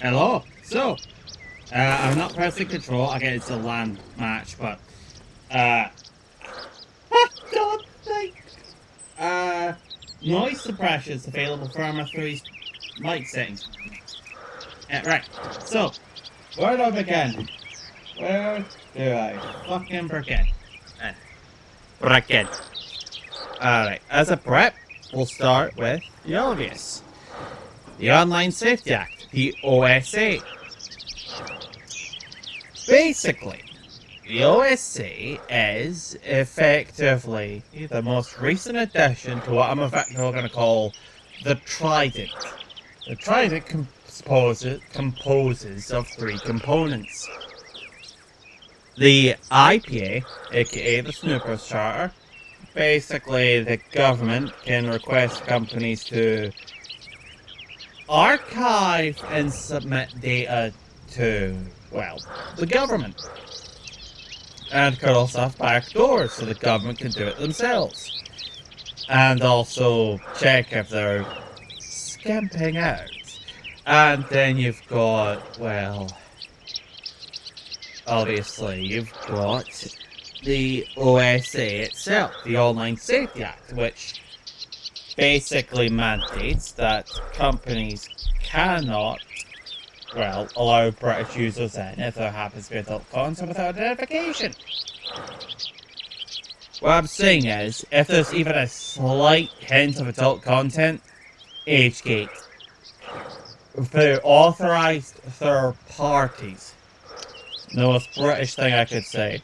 Hello. I'm not pressing control. Again, it's a LAN match, but I don't think noise suppression is available for Arma 3's mic settings. Right. So, where do I begin? Where do I fucking begin? Begin. Alright, as a prep, we'll start with the obvious. The Online Safety Act, the OSA. Basically, the OSA is effectively the most recent addition to what I'm effectively going to call the Trident. The Trident composes of three components. The IPA, aka the Snoopers Charter. Basically, the government can request companies to archive and submit data to, well, the government. And could also have backdoors so the government can do it themselves. And also check if they're skimping out. And then you've got, well, obviously you've got the OSA itself, the Online Safety Act, which basically mandates that companies cannot, well, allow British users in if there happens to be adult content without identification. What I'm saying is, if there's even a slight hint of adult content, age gate. Through authorised third parties. The most British thing I could say.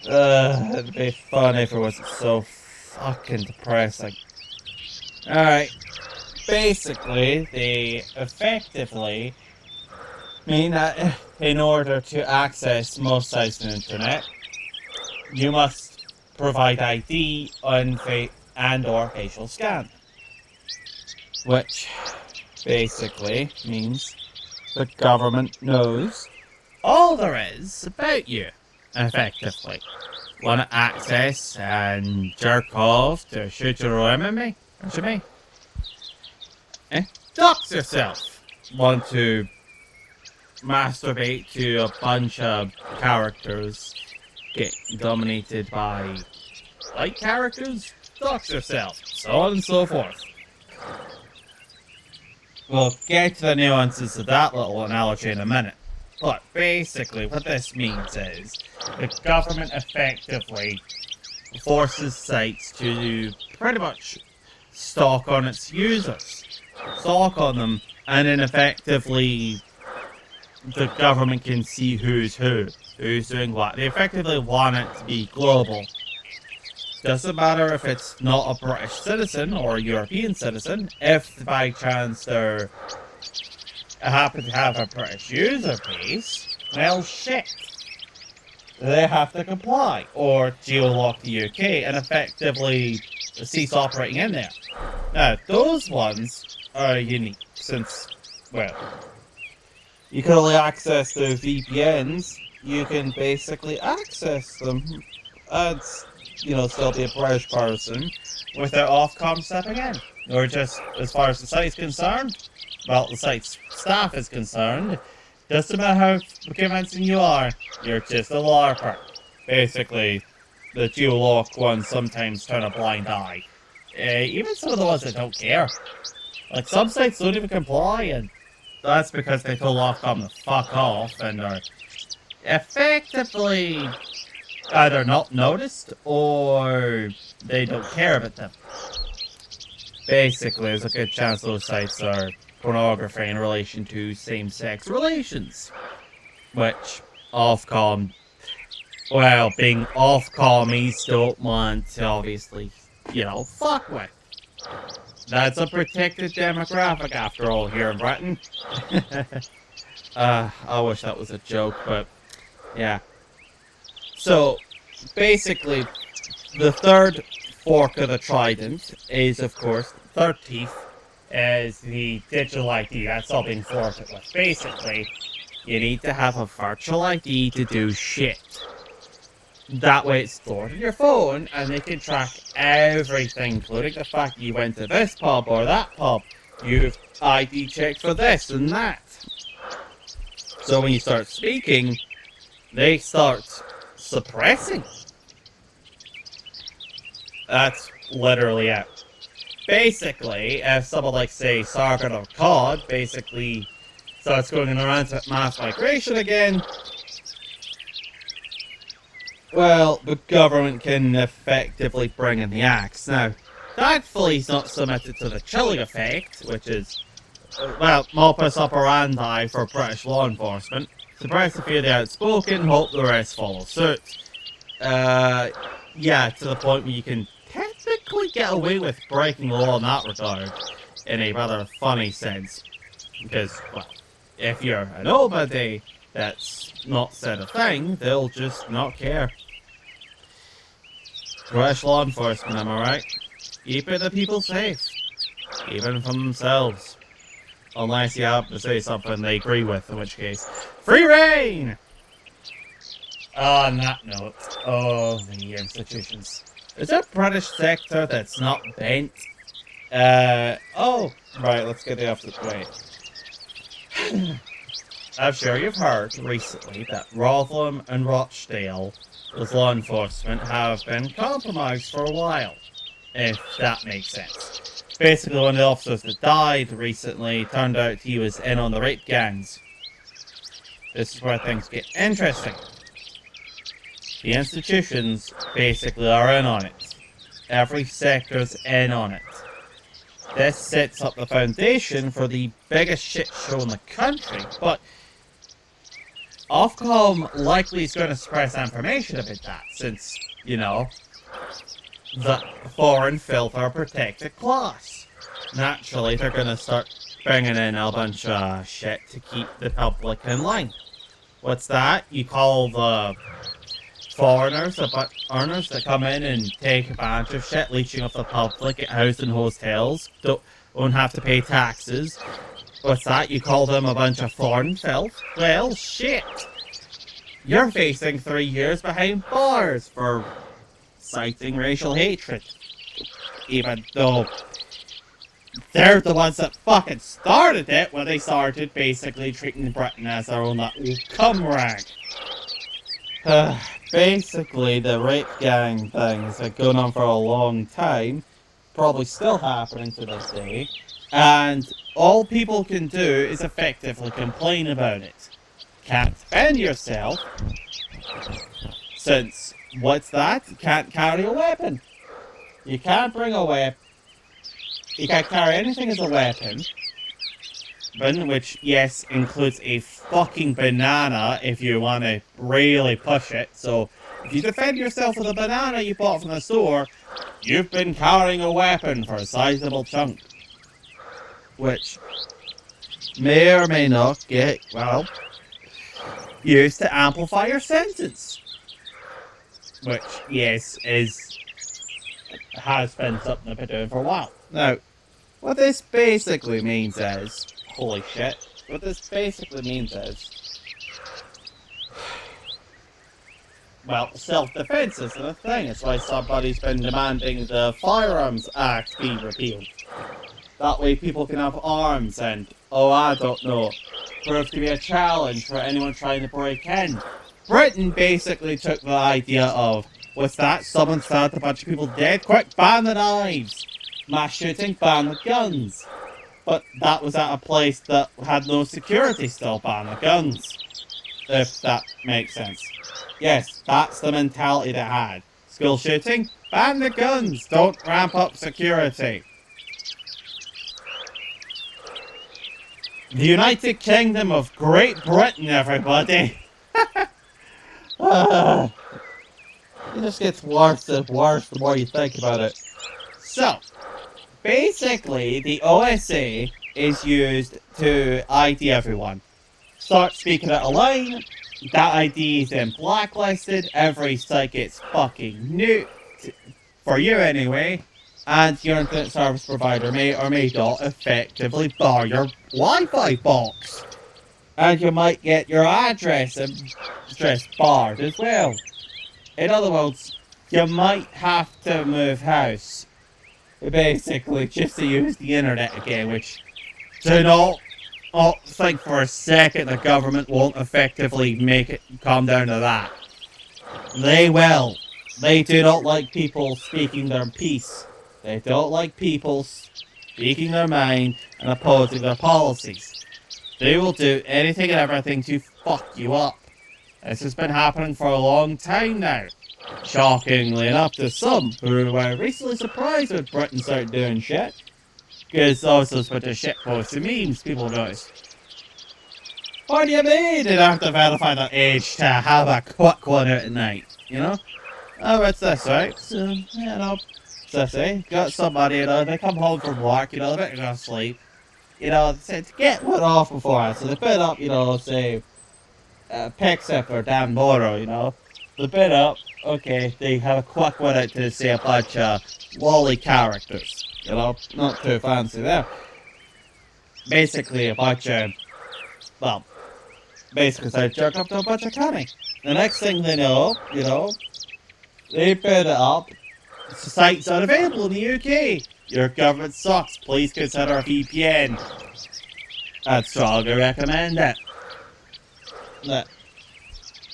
It'd be funny if it wasn't so fucking depressing. Alright. Basically, they effectively mean that in order to access most sites on the internet, you must provide ID and or facial scan. Which basically means the government knows all there is about you, effectively. Want to access and jerk off to shoot your enemy? Dox yourself. Want to masturbate to a bunch of characters get dominated by white characters? Dox yourself. So on and so forth. We'll get to the nuances of that little analogy in a minute. But basically what this means is the government effectively forces sites to pretty much stalk on its users. Stalk on them, and then effectively the government can see who's doing what. They effectively want it to be global. Doesn't matter if it's not a British citizen or a European citizen, if by chance they happen to have a British user base, well shit. They have to comply, or geolock the UK and effectively cease operating in there. Now, those ones are unique, since, well, you can only access those VPNs, you can basically access them and, still be a British person without Ofcom stepping in. Or just, as far as the site's concerned, well, the site's staff is concerned, doesn't matter how convincing you are, you're just a LARPer. Basically, the geolock ones sometimes turn a blind eye. Even some of the ones that don't care. Like, some sites don't even comply, and that's because they told Ofcom to fuck off and are effectively either not noticed or they don't care about them. Basically, there's a good chance those sites are pornography in relation to same-sex relations. Which Ofcom, well, being Ofcomies don't want to obviously, fuck with. That's a protected demographic after all here in Britain. I wish that was a joke, but yeah. So, basically, the third fork of the Trident is, of course, third teeth, is the digital ID. That's all being forked with. Basically, you need to have a virtual ID to do shit. That way it's stored in your phone, and they can track everything, including the fact you went to this pub or that pub, you've ID checked for this and that. So when you start speaking, they start suppressing. That's literally it. Basically, if someone like, say, Sargon or Cod basically starts going around to mass migration again, well, the government can effectively bring in the axe. Now, thankfully he's not submitted to the chilling effect, which is, well, modus operandi for British law enforcement. Suppress a few of the outspoken, hope the rest follow suit. Yeah, to the point where you can technically get away with breaking the law in that regard, in a rather funny sense. Because, well, if you're a nobody that's not said a thing, they'll just not care. British law enforcement, am I right? Keeping the people safe. Even from themselves. Unless you happen to say something they agree with, in which case, free reign! On that note, the institutions. Is there a British sector that's not bent? Oh, right, let's get it off the way. I'm sure you've heard recently that Rotherham and Rochdale, as law enforcement, have been compromised for a while. If that makes sense. Basically, one of the officers that died recently turned out he was in on the rape gangs. This is where things get interesting. The institutions basically are in on it. Every sector's in on it. This sets up the foundation for the biggest shit show in the country, but Ofcom likely is going to suppress information about that, since, you know, the foreign filth are a protected class. Naturally, they're going to start bringing in a bunch of shit to keep the public in line. What's that? You call the foreigners, the earners that come in and take advantage of shit, leeching off the public, get housed in hotels, don't have to pay taxes. What's that? You call them a bunch of foreign filth? Well, shit. You're facing 3 years behind bars for citing racial hatred. Even though they're the ones that fucking started it when they started basically treating Britain as their own cum rag. Basically, the rape gang things have gone on for a long time, probably still happening to this day, and all people can do is effectively complain about it. Can't defend yourself, since, what's that? You can't carry a weapon. You can't bring a weapon. You can't carry anything as a weapon, which, yes, includes a fucking banana if you want to really push it. So, if you defend yourself with a banana you bought from the store, you've been carrying a weapon for a sizable chunk. Which may or may not get, well, used to amplify your sentence. Which, yes, has been something I've been doing for a while. Now, what this basically means is, holy shit, what this basically means is, well, self-defense isn't a thing. It's why somebody's been demanding the Firearms Act be repealed. That way people can have arms and, oh, I don't know, prove to be a challenge for anyone trying to break in. Britain basically took the idea of, what's that? Someone stabbed a bunch of people dead? Quick, ban the knives! Mass shooting, ban the guns. But that was at a place that had no security, still ban the guns. If that makes sense. Yes, that's the mentality they had. School shooting, ban the guns, don't ramp up security. The United Kingdom of Great Britain, everybody! It just gets worse and worse the more you think about it. So, basically, the OSA is used to ID everyone. Start speaking out of line, that ID is then blacklisted, every site gets fucking nuked, for you anyway, and your internet service provider may or may not effectively bar your Wi-Fi box. And you might get your address barred as well. In other words, you might have to move house, basically, just to use the internet again, which Do not think for a second the government won't effectively make it come down to that. They will. They do not like people speaking their piece. They don't like people speaking their mind and opposing their policies. They will do anything and everything to fuck you up. This has been happening for a long time now. Shockingly enough to some, who were recently surprised when Britain started doing shit. Because also it's with the shit posts and memes people notice. What do you mean they don't have to verify their age to have a quick one out at night? You know? Oh, it's this, right? So, it's this, eh? Got somebody, they come home from work, they're about to go to sleep. They said to get one off beforehand. So they put up, say, Pixip or Dan Moro, They put up, okay, they have a quick one out to say a bunch of lolly characters. Not too fancy there. Basically a bunch of, basically started jerking up to a bunch of cunning. The next thing they know, they put it up. The site's unavailable in the UK. Your government sucks. Please consider a VPN. I'd strongly recommend it.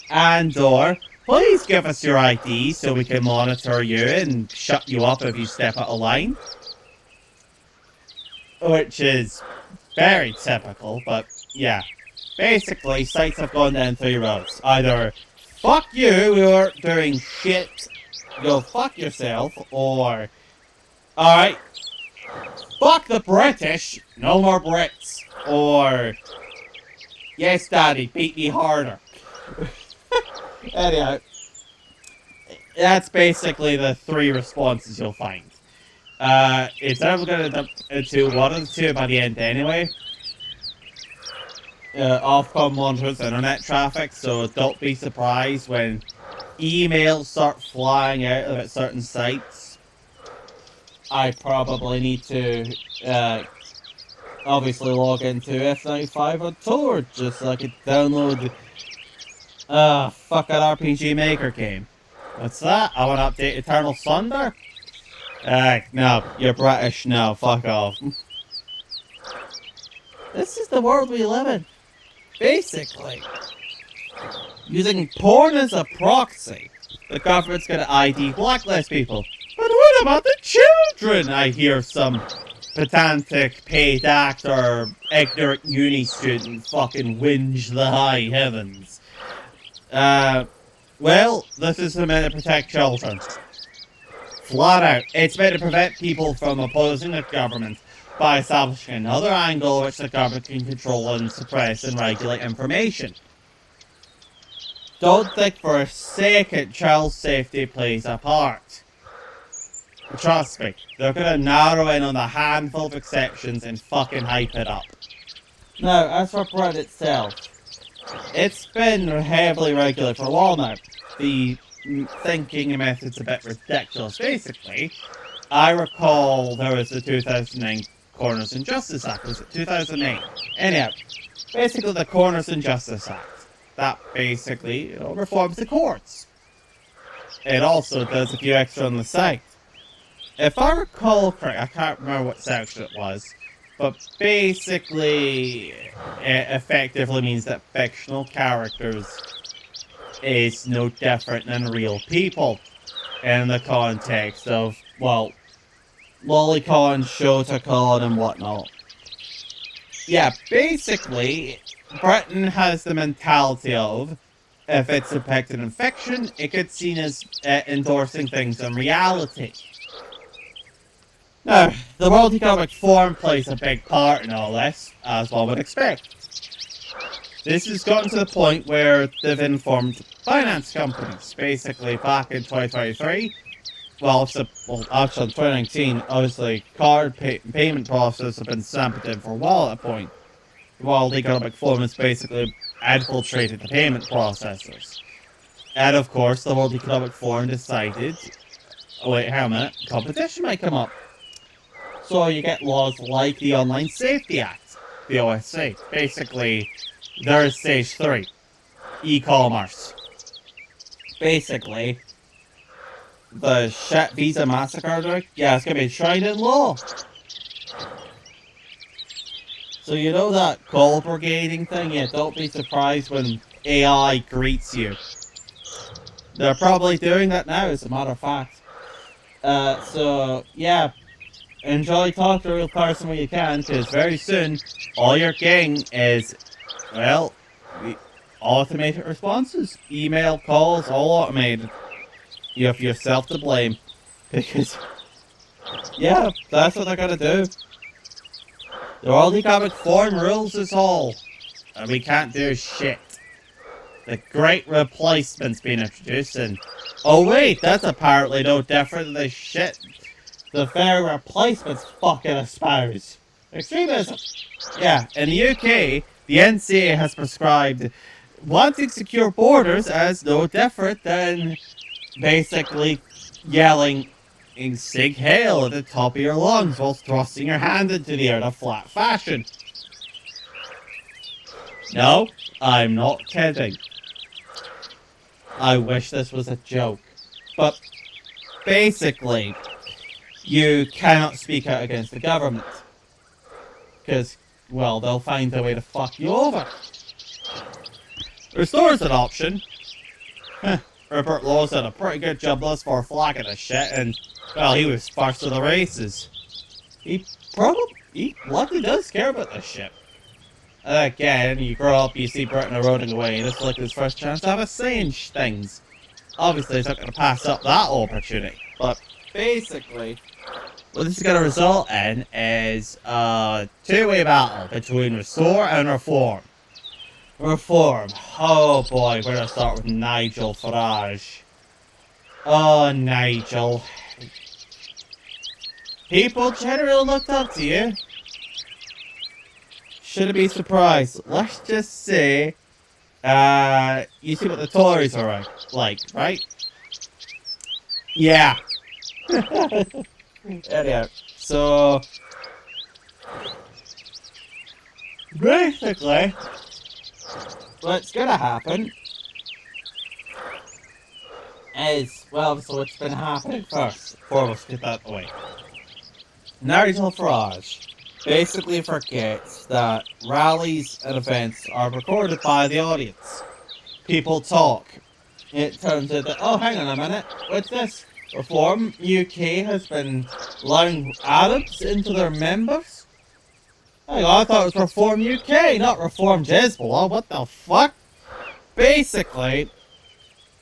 And or, please give us your ID so we can monitor you and shut you up if you step out of line. Which is very typical, but yeah. Basically, sites have gone down three roads. Either fuck you, you're doing shit, go fuck yourself, or alright, fuck the British, no more Brits, or yes daddy, beat me harder. Anyhow, that's basically the three responses you'll find. It's never going to end up into one of the two by the end anyway. Ofcom monitors internet traffic, so don't be surprised when emails start flying out of certain sites. I probably need to obviously log into F95 or Tor just so I could download fucking RPG Maker game. What's that? I want to update Eternal Thunder? No, you're British, no, fuck off. This is the world we live in. Basically, using porn as a proxy, the government's gonna ID blacklist people. But what about the children? I hear some pedantic paid actor, ignorant uni student fucking whinge the high heavens. Well, this is meant to protect children. Flat out, it's meant to prevent people from opposing the government by establishing another angle which the government can control and suppress and regulate information. Don't think for a second child safety plays a part. Trust me, they're gonna narrow in on a handful of exceptions and fucking hype it up. Now, as for Brett itself, it's been heavily regulated for a while now. The thinking method's a bit ridiculous. Basically, I recall there was the 2009 Corners and Justice Act. Was it 2008? Anyhow, basically the Corners and Justice Act. That basically, reforms the courts. It also does a few extra on the side. If I recall correct, I can't remember what section it was, but basically, it effectively means that fictional characters is no different than real people in the context of, well, lolicon, shotacon, and whatnot. Yeah, basically, Britain has the mentality of, if it's depicted in fiction, it gets seen as endorsing things in reality. Now, the World Economic Forum plays a big part in all this, as one would expect. This has gotten to the point where they've informed finance companies. Basically, back in 2023, actually in 2019, obviously, card payment processors have been stamped in for a while at a point. The World Economic Forum has basically infiltrated the payment processors. And of course, the World Economic Forum decided, oh wait, hang on a minute, competition might come up. So you get laws like the Online Safety Act, the OSC. Basically, there's stage 3, e-commerce. Basically, the shit Visa MasterCard, yeah, it's going to be enshrined in law. So So you know that call brigading thing? Yeah, don't be surprised when AI greets you. They're probably doing that now, as a matter of fact. So, yeah, enjoy talking to a real person when you can, because very soon, all you're getting is, well, automated responses. Email, calls, all automated. You have yourself to blame. Because, yeah, that's what they're gonna do. The World Economic Forum rules us all. And we can't do shit. The Great Replacement's been introduced, and oh wait, that's apparently no different than the shit the very replacements fucking espouse. Extremism. Yeah, in the UK, the NCA has prescribed wanting secure borders as no different than basically yelling in Sig Hail at the top of your lungs while thrusting your hand into the air in a flat fashion. No, I'm not kidding. I wish this was a joke. But basically, you cannot speak out against the government. Because, well, they'll find a way to fuck you over. Restore's an option. Rupert Lowe did a pretty good job thus far flagging this shit, and, well, he was first to the races. He luckily does care about this shit. Again, you grow up, you see Britain eroding away, this is like his first chance to have a say in things. Obviously, he's not going to pass up that opportunity, but basically, what this is going to result in is a two-way battle between Restore and Reform. Reform. Oh boy, we're going to start with Nigel Farage. Oh, Nigel. People generally looked up to you. Shouldn't be surprised. Let's just say, you see what the Tories are like, right? Yeah. Anyhow, so basically, what's gonna happen is, well, so what's been happening first, foremost, get that out of the way. Nigel Farage basically forgets that rallies and events are recorded by the audience. People talk. It turns out that, oh, hang on a minute, what's this? Reform UK has been allowing Arabs into their members? Hang on, I thought it was Reform UK, not Reform Hezbollah. What the fuck? Basically,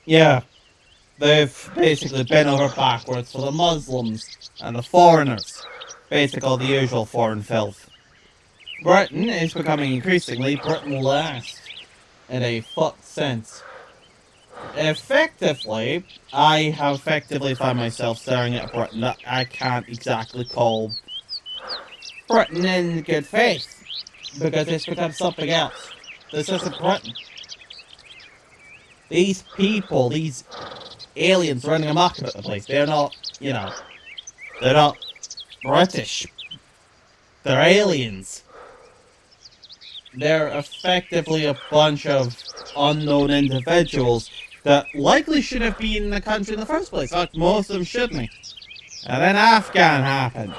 yeah, they've basically bent over backwards for the Muslims and the foreigners. Basically, the usual foreign filth. Britain is becoming increasingly Britain last, in a fucked sense. Effectively, I have effectively found myself staring at Britain that I can't exactly call Britain in good faith, because it's become something else. This isn't Britain. These people, these aliens running amok about the place, they're not, you know, they're not British. They're aliens. They're effectively a bunch of unknown individuals that likely should have been in the country in the first place. In fact, most of them shouldn't. And then Afghan happened.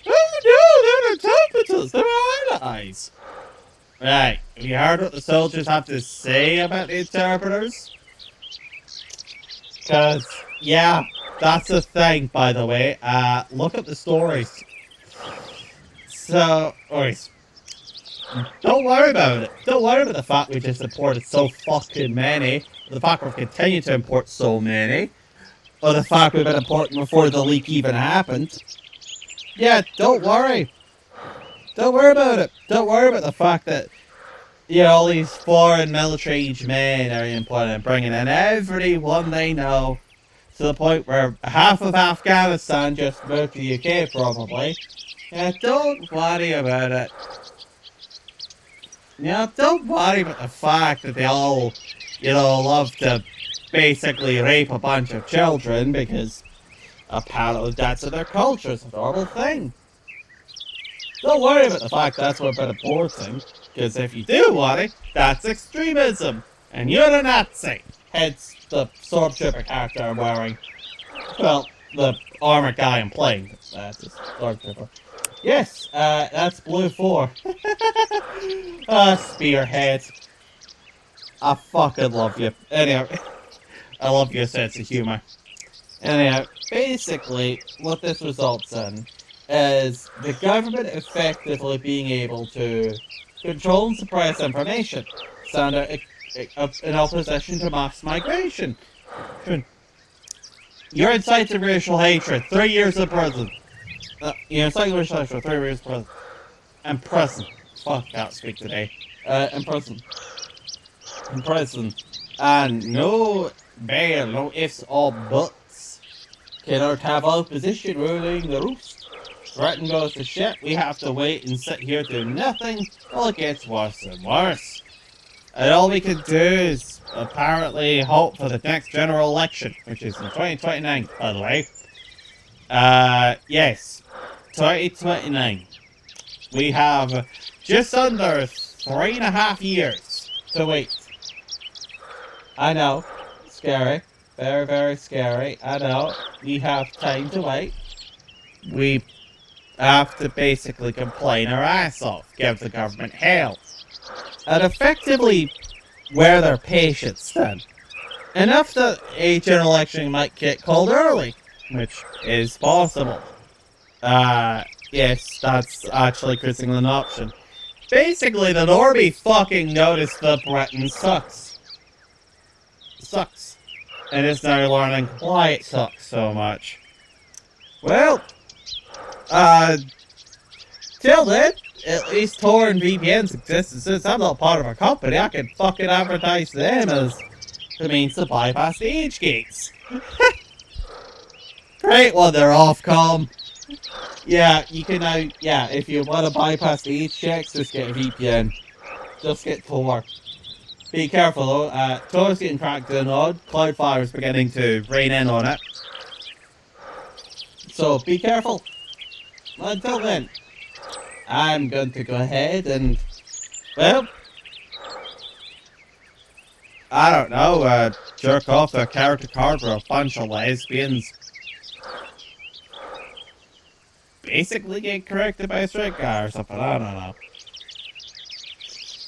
Oh no, they're interpreters. They're allies. Right, have you heard what the soldiers have to say about the interpreters? Because, yeah, that's the thing, by the way. Look at the stories. So, don't worry about it. Don't worry about the fact we just imported so fucking many. The fact we've continued to import so many. Or the fact we've been importing before the leak even happened. Yeah, don't worry. Don't worry about it. Don't worry about the fact that, you know, all these foreign military-age men are importing and bringing in everyone they know. To the point where half of Afghanistan just moved to the UK, probably. Yeah, don't worry about it. Yeah, don't worry about the fact that they all, you know, love to basically rape a bunch of children because apparently that's in their culture. It's a normal thing. Don't worry about the fact that's what we're importing, because if you do worry, that's extremism. And you're a Nazi. Hence the stormtrooper character I'm wearing. Well, the armored guy I'm playing. That's a stormtrooper. Yes, that's Blue 4. Spearhead. I fucking love you. Anyway, I love your sense of humor. Anyhow, basically, what this results in is the government effectively being able to control and suppress information, stand in opposition to mass migration. You're inciting racial hatred, 3 years in prison. You're inciting racial hatred, 3 years in prison. In prison. Fuck, I can't speak today. In prison. In prison. And no bail, no ifs or buts. Cannot have opposition ruling the roost. Britain goes to shit, we have to wait and sit here doing nothing. Well, it gets worse and worse. And all we can do is apparently hope for the next general election, which is in 2029, by the way. Yes, 2029. We have just under 3.5 years to wait. I know, scary, very, very scary. I know, we have time to wait. We have to basically complain our ass off, give the government hell, and effectively wear their patience then. Enough that a general election might get called early, which is possible. Yes, that's actually increasingly an option. Basically, the normie fucking noticed that Britain sucks. Sucks. And is now learning why it sucks so much. Well, till then, at least Tor and VPNs exist, and since I'm not part of a company, I can fucking advertise them as the means to bypass the age gates. Great when they're Ofcom. Yeah, you can now, yeah, if you want to bypass the age checks, just get a VPN. Just get Tor. Be careful though, Tor's getting cracked in on, Cloudflare is beginning to rain in on it. So be careful. Until then, I'm going to go ahead and, well, I don't know, jerk off a character card for a bunch of lesbians. Basically get corrected by a straight guy or something, I don't know.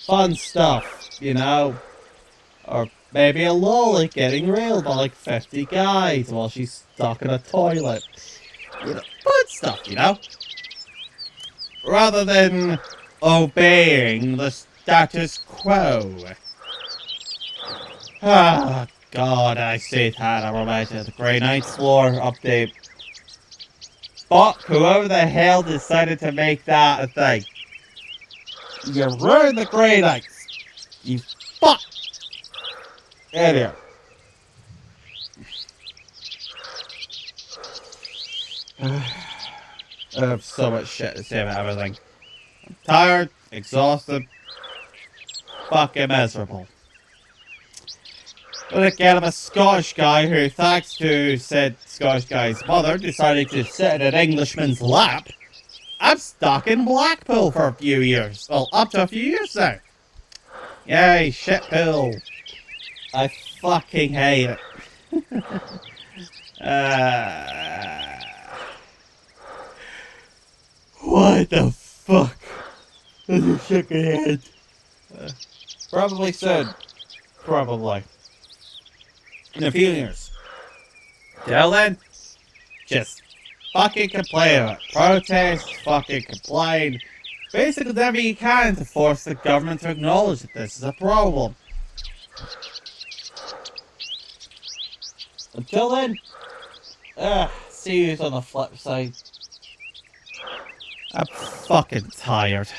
Fun stuff, you know? Or maybe a lolly getting railed by like 50 guys while she's stuck in a toilet. You know, fun stuff, you know? Rather than obeying the status quo. Ah, God, I say that. I'm reminded of the Grey Knights lore update. Fuck whoever the hell decided to make that a thing. You ruined the Grey Knights. You fuck. Anyway. I have so much shit to say about everything. I'm tired, exhausted, fucking miserable. But again, I'm a Scottish guy who, thanks to said Scottish guy's mother, decided to sit in an Englishman's lap. I'm stuck in Blackpool for a few years. Well, up to a few years now. Yay, shit pill. I fucking hate it. What the fuck? This is shook my head. Probably soon. Probably. In a few years. Till then, just fucking complain about it. Protest, fucking complain. Basically, whatever you can to force the government to acknowledge that this is a problem. Until then, see you on the flip side. I'm fucking tired.